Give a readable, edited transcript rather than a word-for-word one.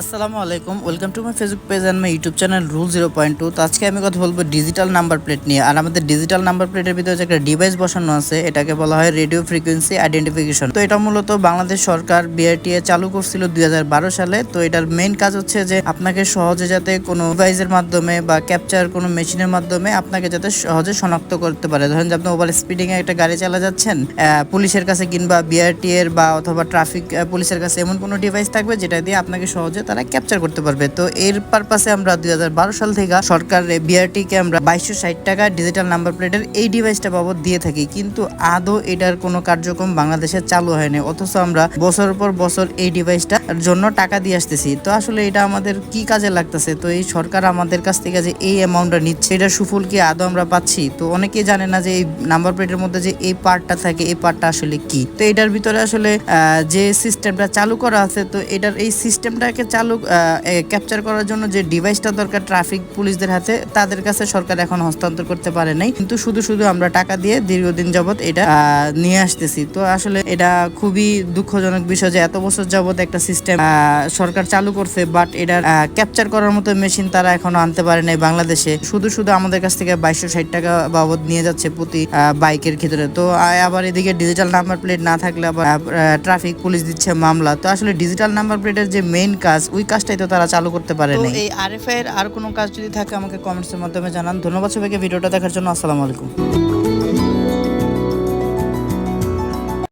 আসসালামু আলাইকুম, welcome to my Facebook page and my YouTube channel rule 0.2। তো আজকে আমি কথা বলবো ডিজিটাল নাম্বার প্লেট নিয়ে। আর আমাদের ডিজিটাল নাম্বার প্লেটের ভিতরে যে একটা ডিভাইস বসানো আছে, এটাকে বলা হয় রেডিও ফ্রিকোয়েন্সি আইডেন্টিফিকেশন। তো এটা মূলত বাংলাদেশ সরকার বিআরটিএ চালু করছিল 2012 সালে। তো এটার মেইন কাজ হচ্ছে যে আপনাকে সহজে যাতে কোনো ডিভাইসের মাধ্যমে বা ক্যাপচার কোনো মেশিনের মাধ্যমে আপনাকে যাতে সহজে শনাক্ত করতে পারে। ধরেন যে আপনি ওভার স্পিডিং এ একটা গাড়ি চালা যাচ্ছেন, পুলিশের কাছে কিংবা বিআরটিএর বা অথবা ট্রাফিক পুলিশের কাছে এমন কোনো ডিভাইস থাকবে যেটা দিয়ে আপনাকে সহজে তারা ক্যাপচার করতে পারবে। তো এর পারপাসে আমরা 2012 সাল থেকে সরকার বিআরটি কে আমরা 2260 টাকা ডিজিটাল নাম্বার প্লেটের এই ডিভাইসটা বাবদ দিয়ে থাকি, কিন্তু আদৌ এটার কোনো কার্যক্রম বাংলাদেশে চালু হয়নি, অথচ আমরা বছর পর বছর এই ডিভাইসটার জন্য টাকা দিয়ে আসতেছি। তো আসলে এটা আমাদের কি কাজে লাগতেছে? তো এই সরকার আমাদের কাছ থেকে যে এই অ্যামাউন্টটা নিচ্ছে, এটার সুফল কি আদৌ আমরা পাচ্ছি? তো অনেকেই জানে না যে এই নাম্বার প্লেটের মধ্যে যে এই পার্টটা থাকে, এই পার্টটা আসলে কি। তো এটার ভিতরে আসলে যে সিস্টেমটা চালু করা আছে, তো এটার এই সিস্টেমটাকে চালু ক্যাপচার করার জন্য যে ডিভাইসটা দরকার ট্রাফিক পুলিশদের হাতে, তাদের কাছে সরকার এখন হস্তান্তর করতে পারে নাই, কিন্তু শুধু আমরা টাকা দিয়ে দীর্ঘদিন যাবত এটা নিয়ে আসতেছি। তো আসলে এটা খুবই দুঃখজনক বিষয় যে এত বছর যাবত একটা সিস্টেম সরকার চালু করছে, বাট এটা ক্যাপচার করার মতো মেশিন তারা এখনো আনতে পারে নাই বাংলাদেশে। শুধু আমাদের কাছ থেকে 2260 টাকা বাবদ নিয়ে যাচ্ছে প্রতি বাইকের ক্ষেত্রে। তো আবার এদিকে ডিজিটাল নাম্বার প্লেট না থাকলে আবার ট্রাফিক পুলিশ দিচ্ছে মামলা। তো আসলে ডিজিটাল নাম্বার প্লেটের যে মেইন কাজ, ওই কাজটাই তো তারা চালু করতে পারে না। এই আরএফআই এর আর কোনো কাজ যদি থাকে আমাকে কমেন্টসের মাধ্যমে জানান। ধন্যবাদ সবাইকে ভিডিওটা দেখার জন্য। আসসালামু আলাইকুম।